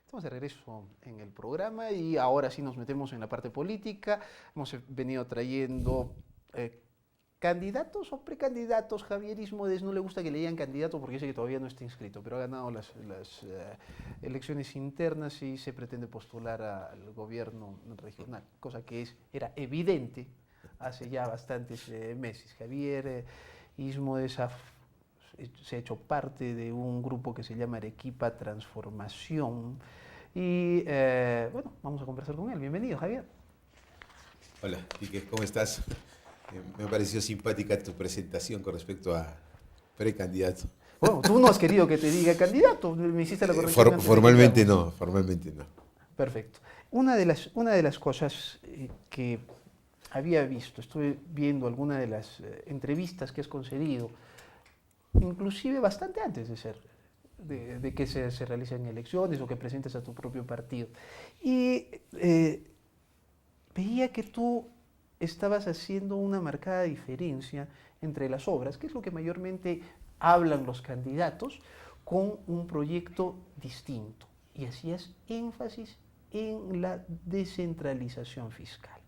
Estamos de regreso en el programa y ahora sí nos metemos en la parte política. Hemos venido trayendo candidatos o precandidatos. Javier Ismodes no le gusta que le digan candidato porque dice que todavía no está inscrito, pero ha ganado las elecciones internas y se pretende postular al gobierno regional, cosa que era evidente hace ya bastantes meses. Javier Ismodes se ha hecho parte de un grupo que se llama Arequipa Transformación y bueno, vamos a conversar con él. Bienvenido, Javier. Hola, Quique, ¿cómo estás? Me ha parecido simpática tu presentación con respecto a precandidato. Bueno, tú no has querido que te diga candidato, me hiciste la corrección. Formalmente no, formalmente no. Perfecto. Una de las cosas que había visto, estuve viendo algunas de las entrevistas que has concedido, inclusive bastante antes de que se realicen elecciones o que presentes a tu propio partido. Y veía que tú estabas haciendo una marcada diferencia entre las obras, que es lo que mayormente hablan los candidatos, con un proyecto distinto. Y hacías énfasis en la descentralización fiscal.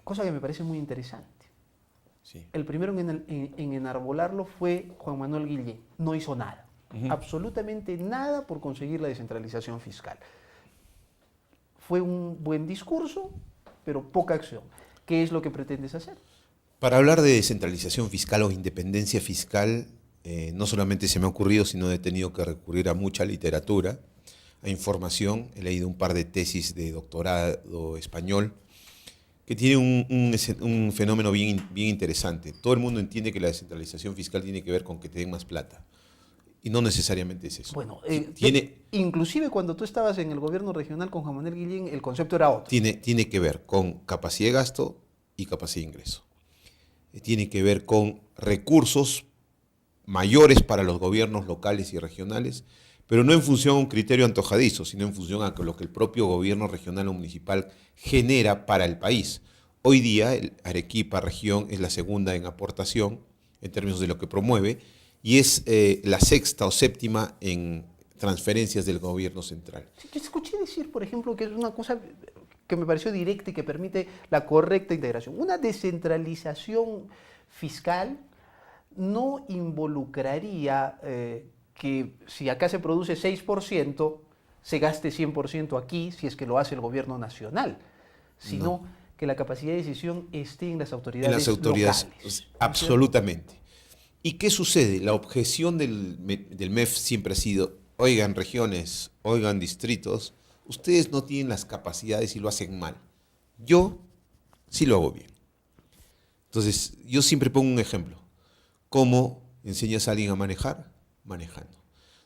Cosa que me parece muy interesante. Sí. El primero en enarbolarlo fue Juan Manuel Guillén. No hizo nada, absolutamente nada por conseguir la descentralización fiscal. Fue un buen discurso, pero poca acción. ¿Qué es lo que pretendes hacer? Para hablar de descentralización fiscal o independencia fiscal, no solamente se me ha ocurrido, sino he tenido que recurrir a mucha literatura, a información. He leído un par de tesis de doctorado español, que tiene un fenómeno bien interesante. Todo el mundo entiende que la descentralización fiscal tiene que ver con que te den más plata. Y no necesariamente es eso. Bueno, inclusive cuando tú estabas en el gobierno regional con Juan Manuel Guillén, el concepto era otro. Tiene que ver con capacidad de gasto y capacidad de ingreso. Tiene que ver con recursos mayores para los gobiernos locales y regionales, pero no en función a un criterio antojadizo, sino en función a lo que el propio gobierno regional o municipal genera para el país. Hoy día, Arequipa región es la segunda en aportación, en términos de lo que promueve, y es la sexta o séptima en transferencias del gobierno central. Yo escuché decir, por ejemplo, que es una cosa que me pareció directa y que permite la correcta integración. Una descentralización fiscal no involucraría que si acá se produce 6%, se gaste 100% aquí, si es que lo hace el gobierno nacional, sino que la capacidad de decisión esté en las autoridades locales. Absolutamente. ¿Y qué sucede? La objeción del MEF siempre ha sido, oigan regiones, oigan distritos, ustedes no tienen las capacidades y lo hacen mal. Yo sí lo hago bien. Entonces, yo siempre pongo un ejemplo. ¿Cómo enseñas a alguien a manejar? Manejando.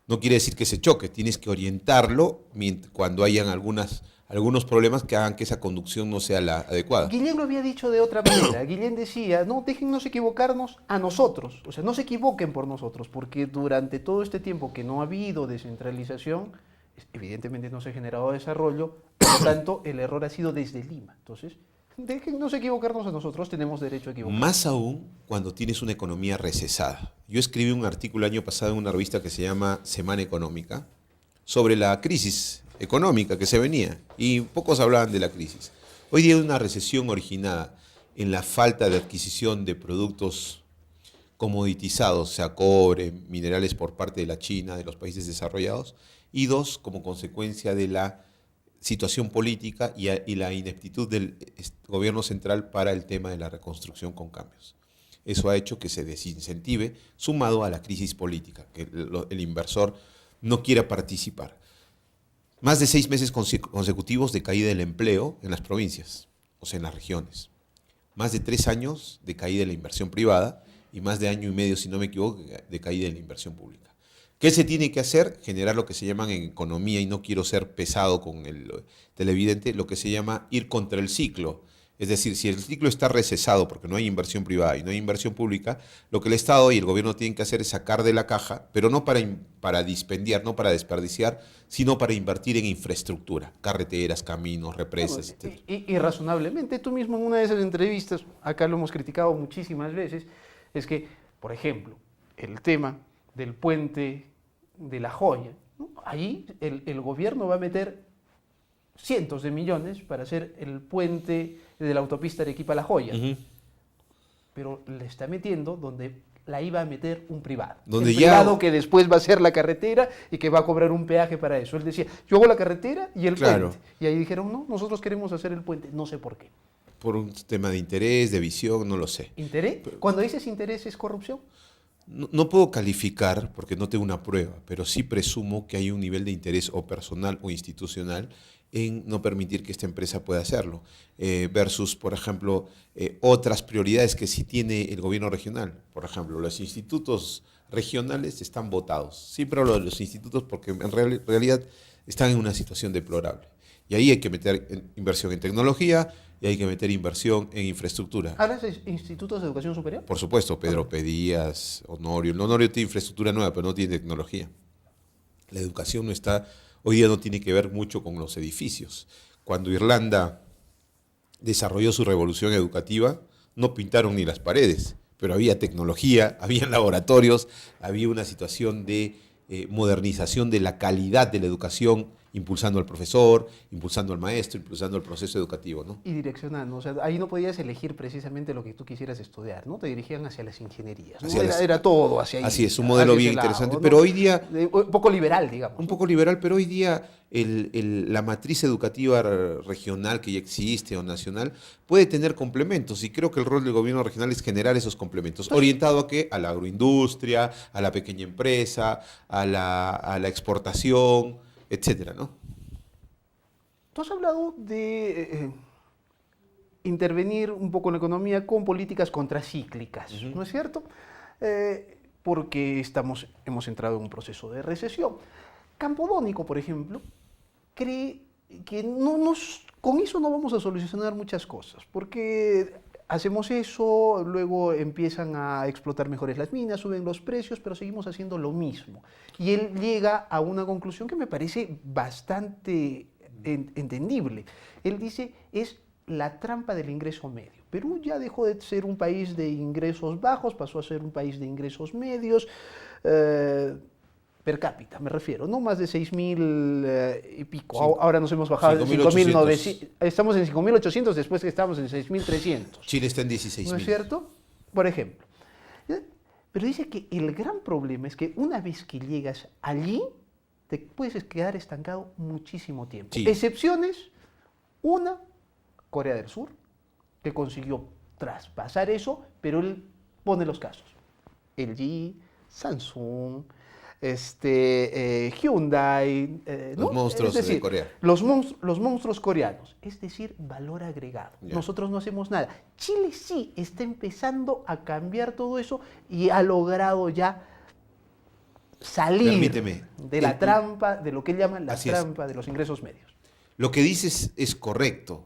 No quiere decir que se choque, tienes que orientarlo cuando hayan algunos problemas que hagan que esa conducción no sea la adecuada. Guillén lo había dicho de otra manera. Guillén decía, no, déjennos equivocarnos a nosotros. O sea, no se equivoquen por nosotros, porque durante todo este tiempo que no ha habido descentralización, evidentemente no se ha generado desarrollo, por lo tanto, el error ha sido desde Lima. Entonces, déjennos equivocarnos a nosotros, tenemos derecho a equivocarnos. Más aún cuando tienes una economía recesada. Yo escribí un artículo el año pasado en una revista que se llama Semana Económica sobre la crisis económica que se venía y pocos hablaban de la crisis. Hoy día hay una recesión originada en la falta de adquisición de productos comoditizados, sea cobre, minerales por parte de la China, de los países desarrollados, y dos, como consecuencia de la situación política y la ineptitud del gobierno central para el tema de la reconstrucción con cambios. Eso ha hecho que se desincentive, sumado a la crisis política, que el inversor no quiera participar. Más de 6 meses consecutivos de caída del empleo en las provincias, o sea, en las regiones. Más de 3 años de caída de la inversión privada y más de 1 año y medio, si no me equivoco, de caída de la inversión pública. ¿Qué se tiene que hacer? Generar lo que se llaman en economía, y no quiero ser pesado con el televidente, lo que se llama ir contra el ciclo. Es decir, si el ciclo está recesado porque no hay inversión privada y no hay inversión pública, lo que el Estado y el gobierno tienen que hacer es sacar de la caja, pero no para dispendiar, no para desperdiciar, sino para invertir en infraestructura, carreteras, caminos, represas, etc. Y razonablemente, tú mismo en una de esas entrevistas, acá lo hemos criticado muchísimas veces, es que, por ejemplo, el tema del puente de La Joya, ¿no? Ahí el gobierno va a meter cientos de millones para hacer el puente de la autopista Arequipa-La Joya, pero le está metiendo donde la iba a meter un privado. Donde el privado que después va a hacer la carretera y que va a cobrar un peaje para eso. Él decía, yo hago la carretera y el puente. Y ahí dijeron, no, nosotros queremos hacer el puente. No sé por qué. Por un tema de interés, de visión, no lo sé. ¿Interés? Cuando dices interés, ¿es corrupción? No puedo calificar porque no tengo una prueba, pero sí presumo que hay un nivel de interés o personal o institucional en no permitir que esta empresa pueda hacerlo, versus, por ejemplo, otras prioridades que sí tiene el gobierno regional. Por ejemplo, los institutos regionales están votados. Siempre hablo de los institutos porque en realidad están en una situación deplorable. Y ahí hay que meter inversión en tecnología y hay que meter inversión en infraestructura. ¿Hablas de institutos de educación superior? Por supuesto, Pedro Pedías, Honorio. El Honorio tiene infraestructura nueva, pero no tiene tecnología. La educación no está, hoy día no tiene que ver mucho con los edificios. Cuando Irlanda desarrolló su revolución educativa, no pintaron ni las paredes, pero había tecnología, había laboratorios, había una situación de modernización de la calidad de la educación, impulsando al profesor, impulsando al maestro, impulsando el proceso educativo, ¿no? Y direccionando, o sea, ahí no podías elegir precisamente lo que tú quisieras estudiar, ¿no? Te dirigían hacia las ingenierías, ¿no? Era todo hacia ahí. Así es, un modelo bien interesante, pero hoy día... Un poco liberal, digamos. Un poco liberal, pero hoy día la matriz educativa regional que ya existe o nacional puede tener complementos y creo que el rol del gobierno regional es generar esos complementos, orientado a qué? A la agroindustria, a la pequeña empresa, a la exportación, etcétera, ¿no? Tú has hablado de intervenir un poco en la economía con políticas contracíclicas, ¿no es cierto? Porque hemos entrado en un proceso de recesión. Campodónico, por ejemplo, cree que con eso no vamos a solucionar muchas cosas, porque hacemos eso, luego empiezan a explotar mejores las minas, suben los precios, pero seguimos haciendo lo mismo. Y él llega a una conclusión que me parece bastante entendible. Él dice, es la trampa del ingreso medio. Perú ya dejó de ser un país de ingresos bajos, pasó a ser un país de ingresos medios, per cápita me refiero, no más de 6.000 y pico. Ahora nos hemos bajado de 5.900. Estamos en 5.800 después que estamos en 6.300. Chile está en 16.000. ¿No es cierto? Por ejemplo. Pero dice que el gran problema es que una vez que llegas allí, te puedes quedar estancado muchísimo tiempo. Sí. Excepciones, una, Corea del Sur, que consiguió traspasar eso, pero él pone los casos. LG, Samsung, Hyundai, los monstruos de Corea. Los monstruos coreanos, es decir, valor agregado. Yeah. Nosotros no hacemos nada. Chile sí está empezando a cambiar todo eso y ha logrado ya salir de la trampa, de lo que él llama la trampa de los ingresos medios. Lo que dices es correcto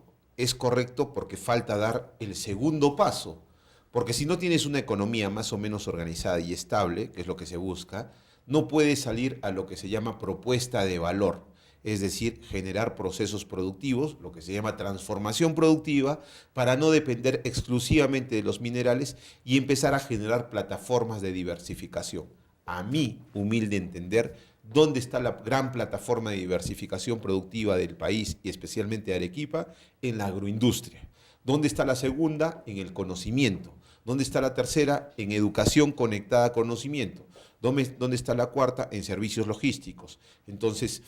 porque falta dar el segundo paso, porque si no tienes una economía más o menos organizada y estable, que es lo que se busca, no puedes salir a lo que se llama propuesta de valor, es decir, generar procesos productivos, lo que se llama transformación productiva, para no depender exclusivamente de los minerales y empezar a generar plataformas de diversificación. A mi humilde entender, ¿dónde está la gran plataforma de diversificación productiva del país y especialmente de Arequipa? En la agroindustria. ¿Dónde está la segunda? En el conocimiento. ¿Dónde está la tercera? En educación conectada a conocimiento. ¿Dónde está la cuarta? En servicios logísticos. Entonces,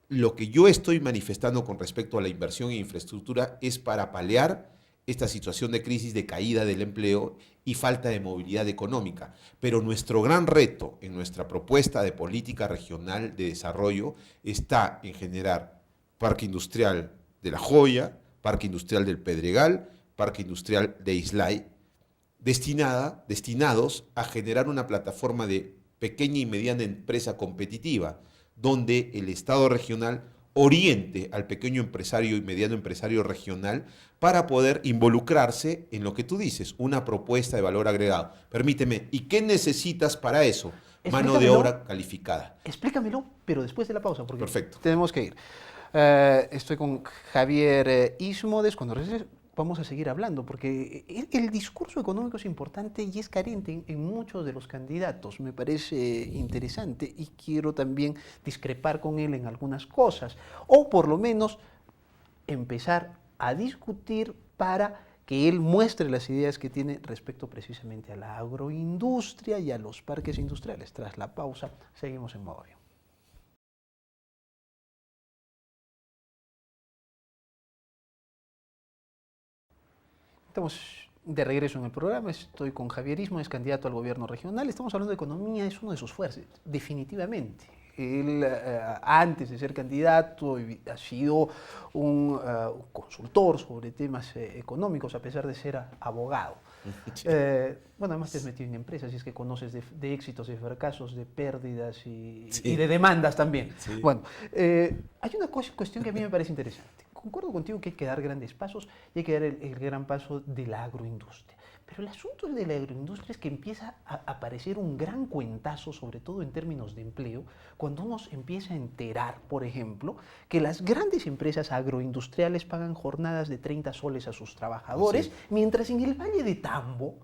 lo que yo estoy manifestando con respecto a la inversión en infraestructura es para paliar esta situación de crisis, de caída del empleo y falta de movilidad económica. Pero nuestro gran reto en nuestra propuesta de política regional de desarrollo está en generar parque industrial de La Joya, parque industrial del Pedregal, parque industrial de Islay, destinados a generar una plataforma de pequeña y mediana empresa competitiva, donde el Estado regional oriente al pequeño empresario y mediano empresario regional para poder involucrarse en lo que tú dices, una propuesta de valor agregado. Permíteme, ¿y qué necesitas para eso? Mano de obra calificada. Explícamelo, pero después de la pausa, porque perfecto. Tenemos que ir. Estoy con Javier Ismodes. Cuando vamos a seguir hablando, porque el discurso económico es importante y es carente en muchos de los candidatos. Me parece interesante y quiero también discrepar con él en algunas cosas, o por lo menos empezar a discutir para que él muestre las ideas que tiene respecto precisamente a la agroindustria y a los parques industriales. Tras la pausa, seguimos en Modo Avión. Estamos de regreso en el programa, estoy con Javier Istmo, es candidato al gobierno regional. Estamos hablando de economía, es uno de sus fuerzas, definitivamente. Él, antes de ser candidato, ha sido un consultor sobre temas económicos, a pesar de ser abogado. Sí. Bueno, además te has metido en empresas y es que conoces de éxitos, de fracasos, de pérdidas y de demandas también. Sí. Bueno, hay una cuestión que a mí me parece interesante. Concuerdo contigo que hay que dar grandes pasos y hay que dar el gran paso de la agroindustria. Pero el asunto de la agroindustria es que empieza a aparecer un gran cuentazo, sobre todo en términos de empleo, cuando uno se empieza a enterar, por ejemplo, que las grandes empresas agroindustriales pagan jornadas de 30 soles a sus trabajadores, mientras en el Valle de Tambo,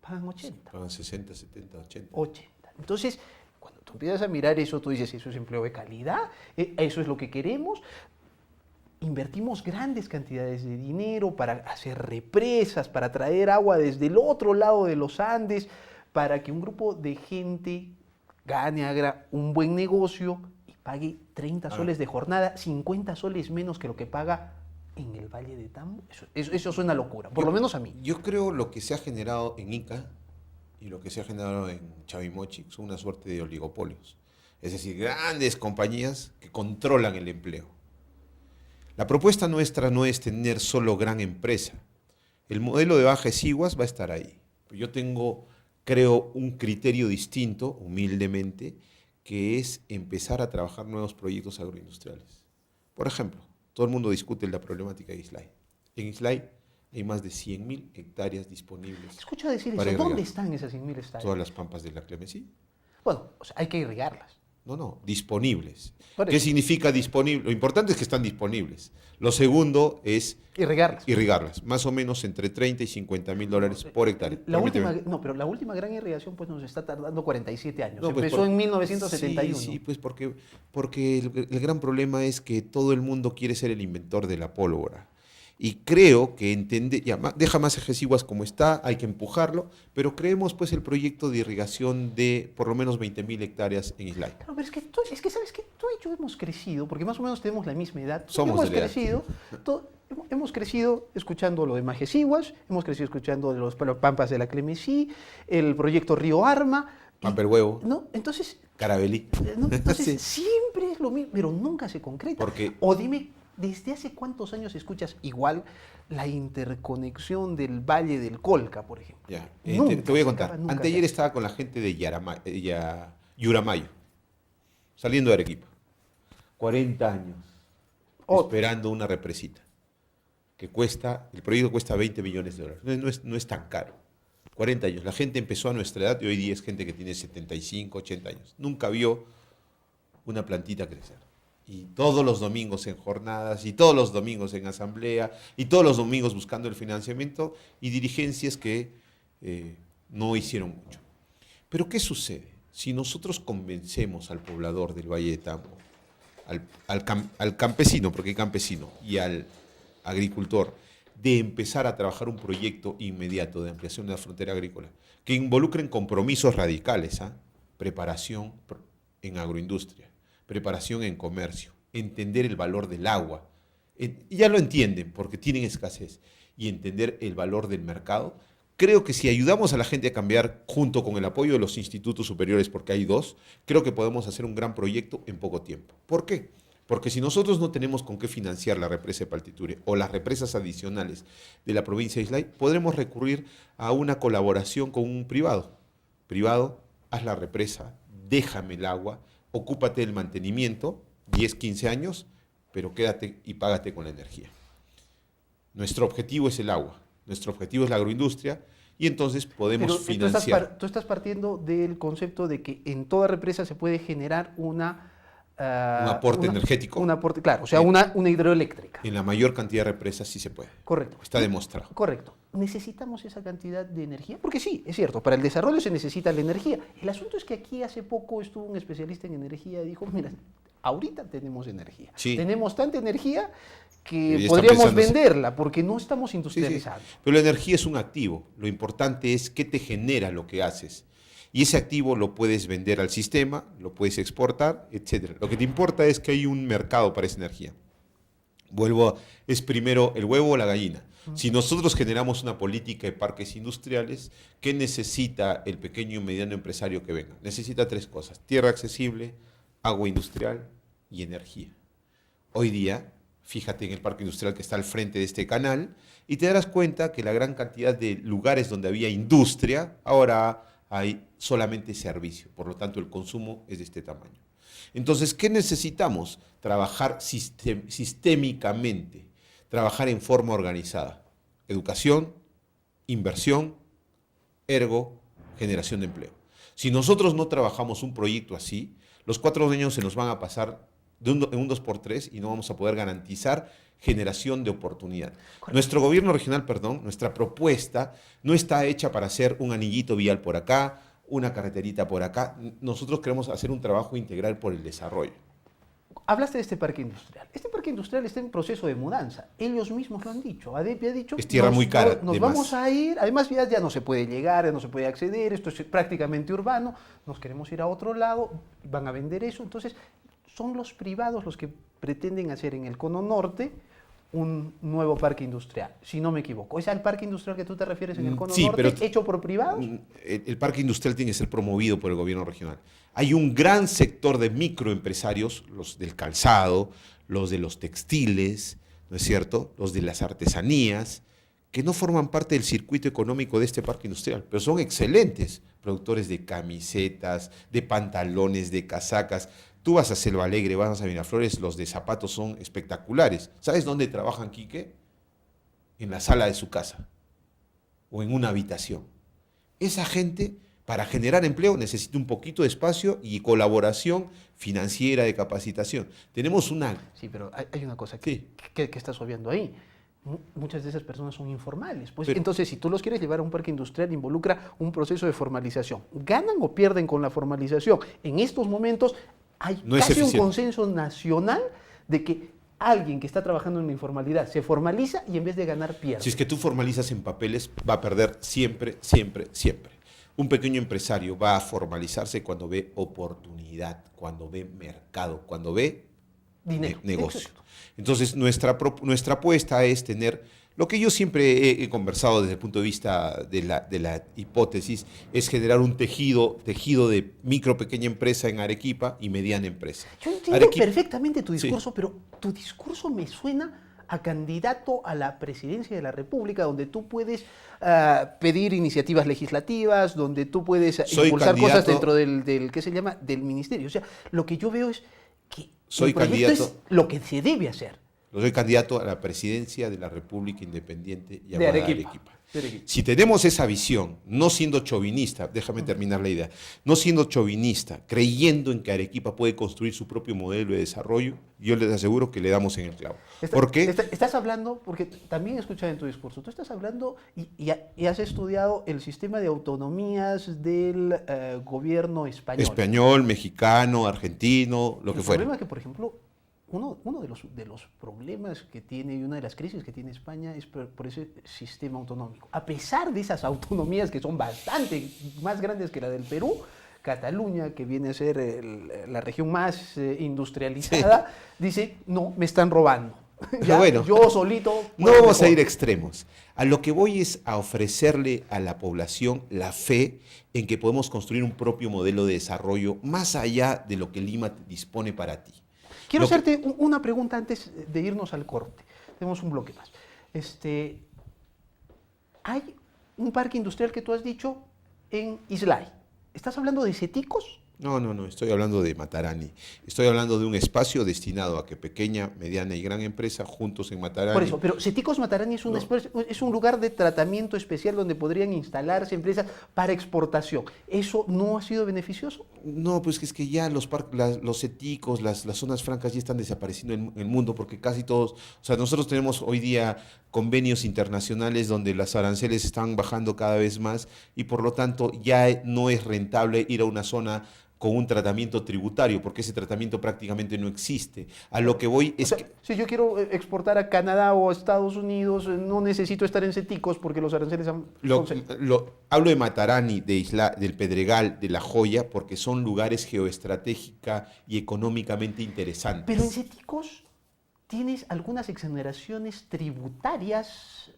pagan 80. Pagan 60, 70, 80. 80. Entonces, cuando tú empiezas a mirar eso, tú dices, ¿eso es empleo de calidad? ¿Eso es lo que queremos? Invertimos grandes cantidades de dinero para hacer represas, para traer agua desde el otro lado de los Andes, para que un grupo de gente haga un buen negocio y pague 30 soles de jornada, 50 soles menos que lo que paga en el Valle de Tambo. Eso suena locura, por lo menos a mí. Yo creo lo que se ha generado en Ica y lo que se ha generado en Chavimochic son una suerte de oligopolios. Es decir, grandes compañías que controlan el empleo. La propuesta nuestra no es tener solo gran empresa. El modelo de Bajes Iguas va a estar ahí. Yo creo, un criterio distinto, humildemente, que es empezar a trabajar nuevos proyectos agroindustriales. Por ejemplo, todo el mundo discute la problemática de Islay. En Islay hay más de 100.000 hectáreas disponibles. Escucho decir eso. ¿Dónde están esas 100.000 hectáreas? Todas las pampas de la Clemensí. Bueno, o sea, hay que irrigarlas. No, disponibles. ¿Qué significa disponible? Lo importante es que están disponibles. Lo segundo es irrigarlas. Más o menos entre 30 y 50.000 dólares por hectárea. Pero la última gran irrigación pues nos está tardando 47 años. Empezó en 1971. Sí, pues porque el gran problema es que todo el mundo quiere ser el inventor de la pólvora. Y creo que deja más Bajes Iguas como está, hay que empujarlo, pero creemos pues el proyecto de irrigación de por lo menos 20.000 hectáreas en Islay. Claro, pero es que sabes que tú y yo hemos crecido, porque más o menos tenemos la misma edad. Hemos crecido escuchando lo de Bajes Iguas, hemos crecido escuchando de los pampas de la Clemensí, el proyecto Río Arma. Pamperhuevo. ¿No? Entonces. Carabelí. Entonces siempre es lo mismo, pero nunca se concreta. O dime, ¿desde hace cuántos años escuchas igual la interconexión del Valle del Colca, por ejemplo? Ya, te voy a contar. Anteayer estaba con la gente de Yuramayo, saliendo de Arequipa. 40 años esperando una represita. El proyecto cuesta 20 millones de dólares. No es tan caro. 40 años. La gente empezó a nuestra edad y hoy día es gente que tiene 75, 80 años. Nunca vio una plantita crecer. Y todos los domingos en jornadas, y todos los domingos en asamblea, y todos los domingos buscando el financiamiento, y dirigencias que no hicieron mucho. Pero ¿qué sucede? Si nosotros convencemos al poblador del Valle de Tambo, al campesino, porque hay campesino, y al agricultor, de empezar a trabajar un proyecto inmediato de ampliación de la frontera agrícola, que involucren compromisos radicales, preparación en agroindustria, preparación en comercio, entender el valor del agua. Ya lo entienden porque tienen escasez. Y entender el valor del mercado. Creo que si ayudamos a la gente a cambiar junto con el apoyo de los institutos superiores, porque hay dos, creo que podemos hacer un gran proyecto en poco tiempo. ¿Por qué? Porque si nosotros no tenemos con qué financiar la represa de Paltiture o las represas adicionales de la provincia de Islay, podremos recurrir a una colaboración con un privado. Privado, haz la represa, déjame el agua, ocúpate del mantenimiento, 10, 15 años, pero quédate y págate con la energía. Nuestro objetivo es el agua, nuestro objetivo es la agroindustria y entonces podemos financiar. Tú estás partiendo del concepto de que en toda represa se puede generar una Un aporte energético. Un aporte, claro, o sea, una hidroeléctrica. En la mayor cantidad de represas sí se puede. Correcto. Está demostrado. Correcto. ¿Necesitamos esa cantidad de energía? Porque sí, es cierto, para el desarrollo se necesita la energía. El asunto es que aquí hace poco estuvo un especialista en energía y dijo, mira, ahorita tenemos energía. Sí. Tenemos tanta energía Y que está podríamos pensándose. venderla porque no estamos Sí, sí. industrializando. Pero la energía es un activo. Lo importante es qué te genera lo que haces. Y ese activo lo puedes vender al sistema, lo puedes exportar, etc. Lo que te importa es que hay un mercado para esa energía. Es primero el huevo o la gallina. Si nosotros generamos una política de parques industriales, ¿qué necesita el pequeño y mediano empresario que venga? Necesita 3 cosas: tierra accesible, agua industrial y energía. Hoy día, fíjate en el parque industrial que está al frente de este canal y te darás cuenta que la gran cantidad de lugares donde había industria, ahora hay solamente servicio. Por lo tanto, el consumo es de este tamaño. Entonces, ¿qué necesitamos? Trabajar sistémicamente, trabajar en forma organizada. Educación, inversión, ergo, generación de empleo. Si nosotros no trabajamos un proyecto así, los 4 años se nos van a pasar en un 2x3 y no vamos a poder garantizar generación de oportunidad. Nuestro gobierno regional, nuestra propuesta no está hecha para hacer un anillito vial por acá, una carreterita por acá. Nosotros queremos hacer un trabajo integral por el desarrollo. Hablaste de este parque industrial. Este parque industrial está en proceso de mudanza. Ellos mismos lo han dicho. ADEPI ha dicho... Es tierra muy cara. Nos vamos a ir. Además, ya no se puede llegar, ya no se puede acceder. Esto es prácticamente urbano. Nos queremos ir a otro lado. Van a vender eso. Entonces, son los privados los que pretenden hacer en el cono norte un nuevo parque industrial, si no me equivoco. ¿Es al parque industrial que tú te refieres en el cono norte, pero hecho por privados? El parque industrial tiene que ser promovido por el gobierno regional. Hay un gran sector de microempresarios, los del calzado, los de los textiles, ¿no es cierto?, los de las artesanías, que no forman parte del circuito económico de este parque industrial, pero son excelentes productores de camisetas, de pantalones, de casacas. Tú vas a Selva Alegre, vas a Miraflores, los de zapatos son espectaculares. ¿Sabes dónde trabajan, Quique? En la sala de su casa o en una habitación. Esa gente, para generar empleo, necesita un poquito de espacio y colaboración financiera de capacitación. Tenemos una... Sí, pero hay una cosa que estás obviando ahí. Muchas de esas personas son informales. Pues entonces, si tú los quieres llevar a un parque industrial, involucra un proceso de formalización. ¿Ganan o pierden con la formalización? En estos momentos hay casi un consenso nacional de que alguien que está trabajando en la informalidad se formaliza y en vez de ganar pierde. Si es que tú formalizas en papeles, va a perder siempre, siempre, siempre. Un pequeño empresario va a formalizarse cuando ve oportunidad, cuando ve mercado, cuando ve dinero, negocio. Exacto. Entonces, nuestra apuesta es tener, lo que yo siempre he conversado desde el punto de vista de la hipótesis, es generar un tejido de micro, pequeña empresa en Arequipa y mediana empresa. Yo entiendo perfectamente tu discurso, pero tu discurso me suena a candidato a la presidencia de la República, donde tú puedes pedir iniciativas legislativas, donde tú puedes impulsar cosas dentro del ¿qué se llama?, del ministerio. O sea, lo que yo veo es que el proyecto es lo que se debe hacer. Soy candidato a la presidencia de la República Independiente llamada de Arequipa. Si tenemos esa visión, no siendo chauvinista, déjame terminar la idea, no siendo chauvinista, creyendo en que Arequipa puede construir su propio modelo de desarrollo, yo les aseguro que le damos en el clavo. ¿Por qué? Estás hablando, porque también he escuchado en tu discurso, tú estás hablando y has estudiado el sistema de autonomías del gobierno español. Español, mexicano, argentino, lo que fuera. El problema es que, por ejemplo, uno de los problemas que tiene y una de las crisis que tiene España es por ese sistema autonómico. A pesar de esas autonomías que son bastante más grandes que la del Perú, Cataluña, que viene a ser la región más industrializada, dice, no, me están robando. Ya, bueno, yo solito... No vamos a ir extremos. A lo que voy es a ofrecerle a la población la fe en que podemos construir un propio modelo de desarrollo más allá de lo que Lima dispone para ti. Quiero hacerte una pregunta antes de irnos al corte. Tenemos un bloque más. Hay un parque industrial que tú has dicho en Islay. ¿Estás hablando de Ceticos No, estoy hablando de Matarani. Estoy hablando de un espacio destinado a que pequeña, mediana y gran empresa juntos en Matarani. Por eso, pero Ceticos Matarani es un lugar de tratamiento especial donde podrían instalarse empresas para exportación. ¿Eso no ha sido beneficioso? No, pues es que ya los ceticos, las zonas francas ya están desapareciendo en el mundo porque casi todos, o sea, nosotros tenemos hoy día convenios internacionales donde las aranceles están bajando cada vez más y por lo tanto ya no es rentable ir a una zona con un tratamiento tributario, porque ese tratamiento prácticamente no existe. A lo que voy es que... Si yo quiero exportar a Canadá o a Estados Unidos, no necesito estar en Ceticos porque los aranceles Hablo de Matarani, del Pedregal, de La Joya, porque son lugares geoestratégica y económicamente interesantes. Pero en Ceticos tienes algunas exoneraciones tributarias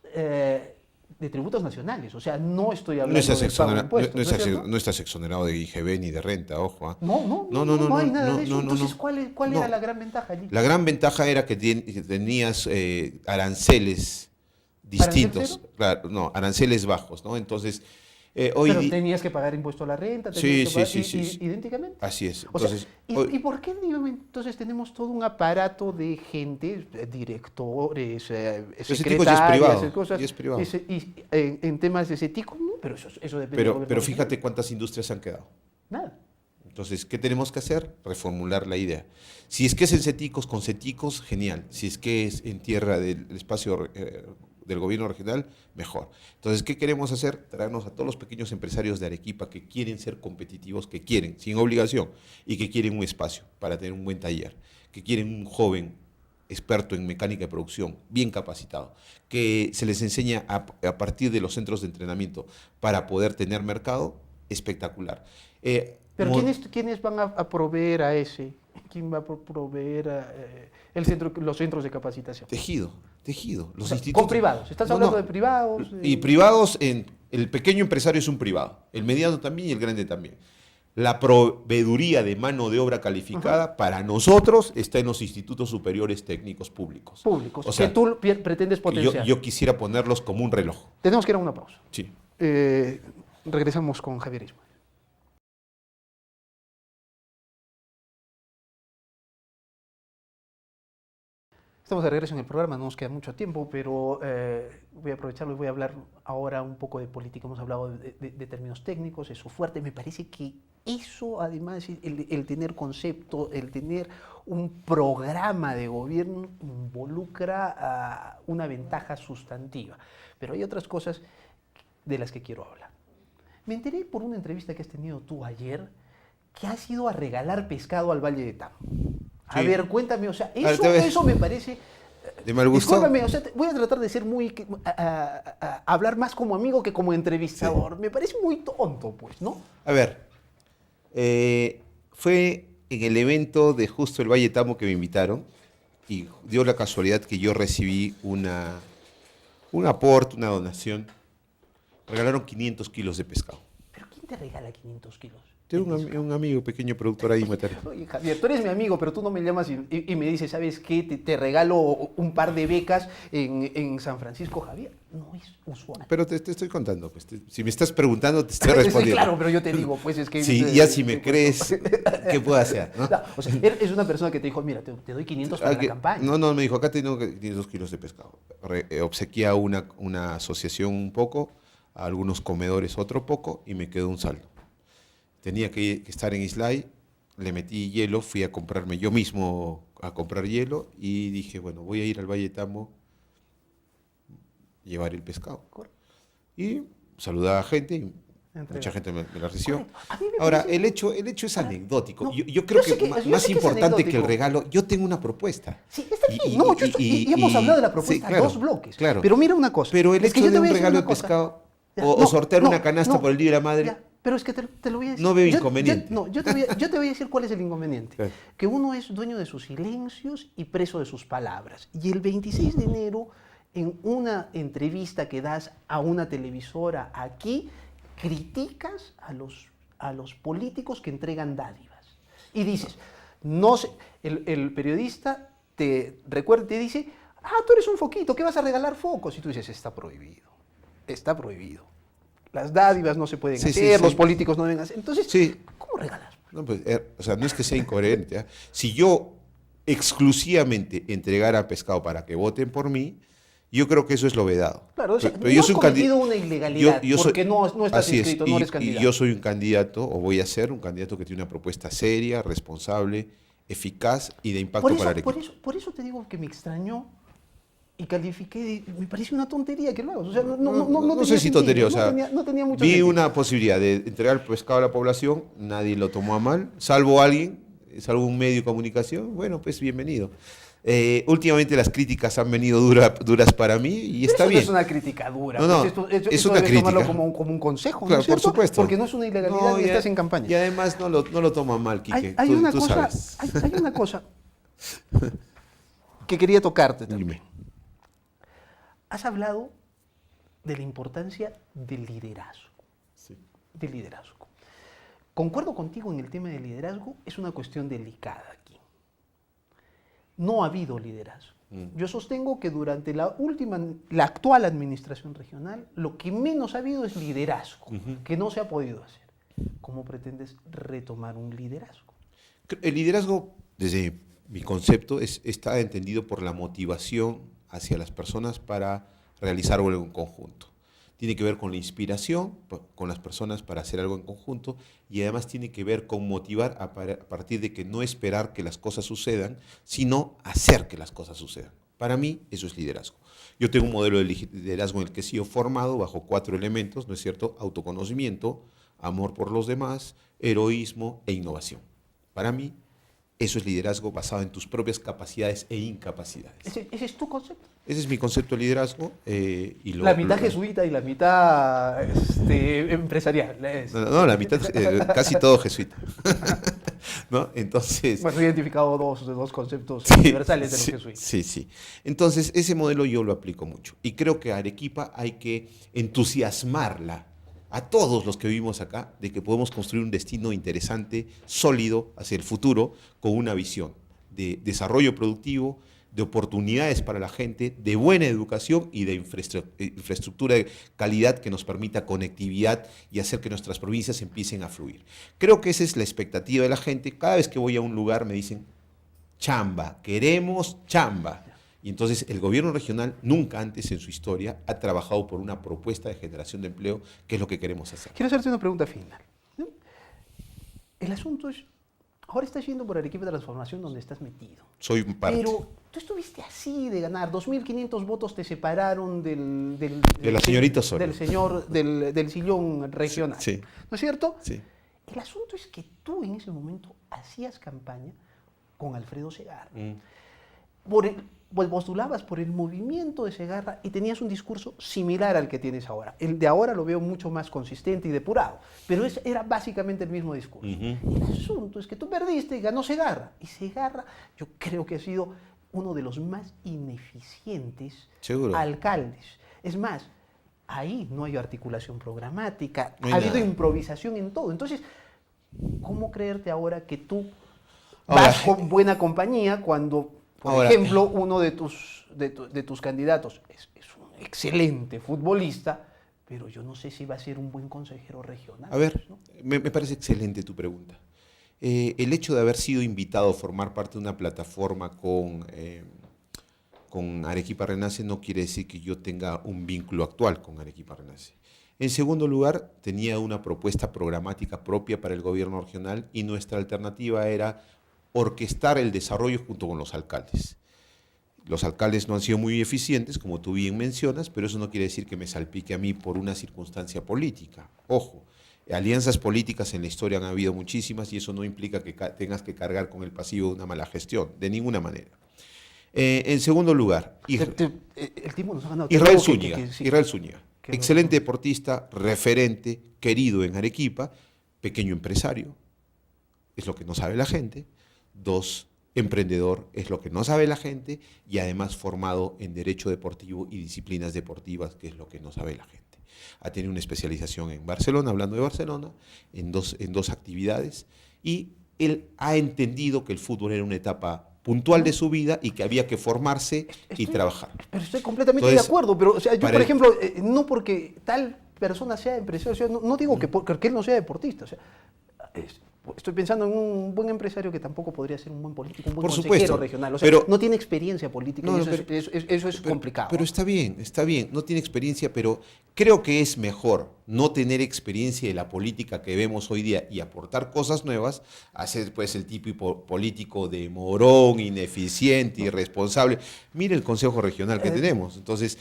de tributos nacionales. O sea, no estoy hablando de pago de impuestos. No estás exonerado de IGB ni de renta, ojo. No hay nada de eso. Entonces, ¿cuál era la gran ventaja allí? La gran ventaja era que tenías aranceles distintos. Claro, no, aranceles bajos, ¿no? Entonces, pero tenías que pagar impuesto a la renta, tenías que pagar idénticamente. Así es. Entonces, ¿y por qué entonces tenemos todo un aparato de gente, directores, secretarias, cosas, es privado. En temas de Ceticos? Pero eso depende del Pero fíjate cuántas industrias han quedado. Nada. Entonces, ¿qué tenemos que hacer? Reformular la idea. Si es que es en Ceticos, con Ceticos, genial. Si es que es en tierra del espacio del gobierno regional, mejor. Entonces, ¿qué queremos hacer? Traernos a todos los pequeños empresarios de Arequipa que quieren ser competitivos, que quieren, sin obligación, y que quieren un espacio para tener un buen taller, que quieren un joven experto en mecánica de producción, bien capacitado, que se les enseña a partir de los centros de entrenamiento para poder tener mercado, espectacular. Pero ¿quiénes van a proveer a ese? ¿Quién va a proveer los centros de capacitación? Tejido. Los institutos. Con privados. ¿Estás hablando de privados? Y privados, el pequeño empresario es un privado, el mediano también y el grande también. La proveeduría de mano de obra calificada para nosotros está en los institutos superiores técnicos públicos. O sea, que tú pretendes potenciar. Yo quisiera ponerlos como un reloj. Tenemos que ir a una pausa. Sí. Regresamos con Javier Ismael. Estamos de regreso en el programa, no nos queda mucho tiempo, pero voy a aprovecharlo y voy a hablar ahora un poco de política. Hemos hablado de términos técnicos, eso fuerte. Me parece que eso, además, el tener concepto, el tener un programa de gobierno involucra una ventaja sustantiva. Pero hay otras cosas de las que quiero hablar. Me enteré por una entrevista que has tenido tú ayer que has ido a regalar pescado al Valle de Tamo. A ver, cuéntame, o sea, eso me parece... ¿De mal gusto? Discúlpame, o sea, voy a tratar de ser hablar más como amigo que como entrevistador. Sí. Me parece muy tonto, pues, ¿no? A ver, fue en el evento de justo el Valle de Tamo que me invitaron y dio la casualidad que yo recibí un aporte, una donación. Regalaron 500 kilos de pescado. ¿Pero quién te regala 500 kilos? Tengo un amigo, pequeño productor ahí, Matar. Oye, Javier, tú eres mi amigo, pero tú no me llamas y me dices, ¿sabes qué? Te regalo un par de becas en San Francisco, Javier. No es usual. Pero te estoy contando, pues. Si me estás preguntando, te estoy respondiendo. Claro, pero yo te digo, pues es que... Sí, ya si me crees, ¿qué puedo hacer? ¿No? No, o sea, es una persona que te dijo, mira, te doy 500 para la campaña. No, me dijo, acá tengo 500 kilos de pescado. Obsequié a una asociación un poco, a algunos comedores otro poco, y me quedó un saldo. Tenía que estar en Islay, le metí hielo, fui a comprarme yo mismo a comprar hielo y dije, bueno, voy a ir al Valle de Tamo, llevar el pescado. Y saludaba a gente y mucha gente me la recibió. Ahora, el hecho es anecdótico. No, yo creo que más importante que el regalo, yo tengo una propuesta. Sí, está bien. Y hemos hablado de la propuesta, sí, claro, 2 bloques. Claro. Pero mira una cosa. Pero el hecho de un regalo de pescado o sortear una canasta por el Día de la Madre... Ya. Pero es que te lo voy a decir. No veo inconveniente. Yo te voy a decir cuál es el inconveniente. Sí. Que uno es dueño de sus silencios y preso de sus palabras. Y el 26 de enero, en una entrevista que das a una televisora aquí, criticas a los políticos que entregan dádivas. Y dices, no sé, el periodista te recuerda y te dice, tú eres un foquito, ¿qué vas a regalar focos? Y tú dices, está prohibido. Las dádivas no se pueden hacer, los políticos no deben hacer. Entonces, ¿cómo regalas? No, pues, o sea, no es que sea incoherente. ¿Ah? Si yo exclusivamente entregara pescado para que voten por mí, yo creo que eso es lo vedado. Claro, o sea, Pero no yo has soy un cometido una ilegalidad porque no estás así inscrito, es, no eres y candidato. yo soy un candidato, o voy a ser un candidato que tiene una propuesta seria, responsable, eficaz y de impacto para Arequipa. Por eso te digo que me extrañó y califiqué, me pareció una tontería que lo hagas. O sea, No sé si tontería, o sea, no tenía mucho vi sentido. una posibilidad de entregar el pescado a la población, nadie lo tomó a mal, salvo alguien, salvo un medio de comunicación, bueno, pues bienvenido. Últimamente las críticas han venido duras para mí y está Eso bien. no es una crítica dura. No, Pues es esto una debes tomarlo crítica. como un consejo, Claro, ¿no es cierto? por supuesto. Porque no es una ilegalidad y estás en campaña. Y además no lo toma mal, Quique. Hay una tú cosa, sabes. hay una cosa que quería tocarte también. Dime. Has hablado de la importancia del liderazgo. Sí. Del liderazgo. Concuerdo contigo en el tema del liderazgo, es una cuestión delicada aquí. No ha habido liderazgo. Yo sostengo que durante la actual administración regional, lo que menos ha habido es liderazgo, que no se ha podido hacer. ¿Cómo pretendes retomar un liderazgo? El liderazgo, desde mi concepto, está entendido por la motivación hacia las personas para realizar algo en conjunto. Tiene que ver con la inspiración con las personas para hacer algo en conjunto y además tiene que ver con motivar a partir de que no esperar que las cosas sucedan, sino hacer que las cosas sucedan. Para mí eso es liderazgo. Yo tengo un modelo de liderazgo en el que he sido formado bajo 4 elementos, ¿no es cierto? Autoconocimiento, amor por los demás, heroísmo e innovación. Para mí eso es liderazgo basado en tus propias capacidades e incapacidades. ¿Ese es tu concepto? Ese es mi concepto de liderazgo. La mitad jesuita y la mitad empresarial. No, la mitad, casi todo jesuita. ¿No? Entonces, bueno, he identificado dos conceptos sí, universales de los jesuitas. Sí. Entonces, ese modelo yo lo aplico mucho. Y creo que a Arequipa hay que entusiasmarla a todos los que vivimos acá de que podemos construir un destino interesante, sólido hacia el futuro, con una visión de desarrollo productivo, de oportunidades para la gente, de buena educación y de infraestructura de calidad que nos permita conectividad y hacer que nuestras provincias empiecen a fluir. Creo que esa es la expectativa de la gente. Cada vez que voy a un lugar me dicen, chamba, queremos chamba. Y entonces el gobierno regional nunca antes en su historia ha trabajado por una propuesta de generación de empleo, que es lo que queremos hacer. Quiero hacerte una pregunta final. El asunto es, ahora estás yendo por Arequipa de Transformación donde estás metido. Soy un parte. Pero tú estuviste así de ganar, 2.500 votos te separaron de la señorita Osorio. del señor, del sillón regional. Sí. ¿No es cierto? Sí. El asunto es que tú en ese momento hacías campaña con Alfredo Segarra. Pues postulabas por el movimiento de Segarra y tenías un discurso similar al que tienes ahora. El de ahora lo veo mucho más consistente y depurado, pero era básicamente el mismo discurso. El asunto es que tú perdiste y ganó Segarra. Y Segarra yo creo que ha sido uno de los más ineficientes alcaldes. Es más, ahí no hay articulación programática, ha habido improvisación en todo. Entonces, ¿cómo creerte ahora que tú vas con buena compañía cuando... Por ejemplo, uno de tus candidatos es un excelente futbolista, pero yo no sé si va a ser un buen consejero regional. A ver, ¿no? me parece excelente tu pregunta. El hecho de haber sido invitado a formar parte de una plataforma con Arequipa Renace no quiere decir que yo tenga un vínculo actual con Arequipa Renace. En segundo lugar, tenía una propuesta programática propia para el gobierno regional y nuestra alternativa era orquestar el desarrollo junto con los alcaldes. Los alcaldes no han sido muy eficientes, como tú bien mencionas, pero eso no quiere decir que me salpique a mí por una circunstancia política. Ojo, alianzas políticas en la historia han habido muchísimas y eso no implica que tengas que cargar con el pasivo de una mala gestión, de ninguna manera. En segundo lugar, el tipo nos ha ganado. Israel Zúñiga, excelente deportista, referente, querido en Arequipa, pequeño empresario, es lo que no sabe la gente. 2, emprendedor, es lo que no sabe la gente, y además formado en Derecho Deportivo y Disciplinas Deportivas, que es lo que no sabe la gente. Ha tenido una especialización en Barcelona, hablando de Barcelona, en dos actividades, y él ha entendido que el fútbol era una etapa puntual de su vida y que había que formarse y trabajar. Pero estoy completamente de acuerdo, pero o sea, yo, por ejemplo, no porque tal persona sea empresario, o sea, no digo que él no sea deportista, o sea, Estoy pensando en un buen empresario que tampoco podría ser un buen político, un buen Por consejero supuesto, regional. O sea, pero no tiene experiencia política no, y no, eso es complicado. Pero está bien, no tiene experiencia, pero creo que es mejor no tener experiencia de la política que vemos hoy día y aportar cosas nuevas, a ser pues el tipo político de morón, ineficiente, irresponsable. Mire el Consejo Regional que tenemos, entonces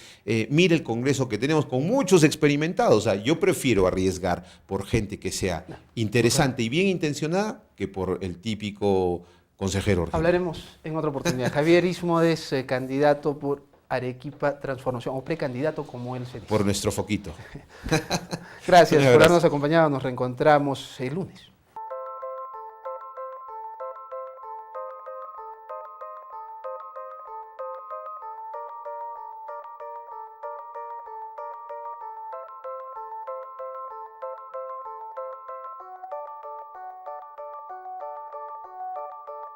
mire el Congreso que tenemos con muchos experimentados. O sea, yo prefiero arriesgar por gente que sea interesante y bien intencionada que por el típico consejero regional. Hablaremos en otra oportunidad. Javier Ismodes, candidato por Arequipa Transformación, o precandidato como él se dice. Por nuestro foquito. Gracias por habernos acompañado. Nos reencontramos el lunes.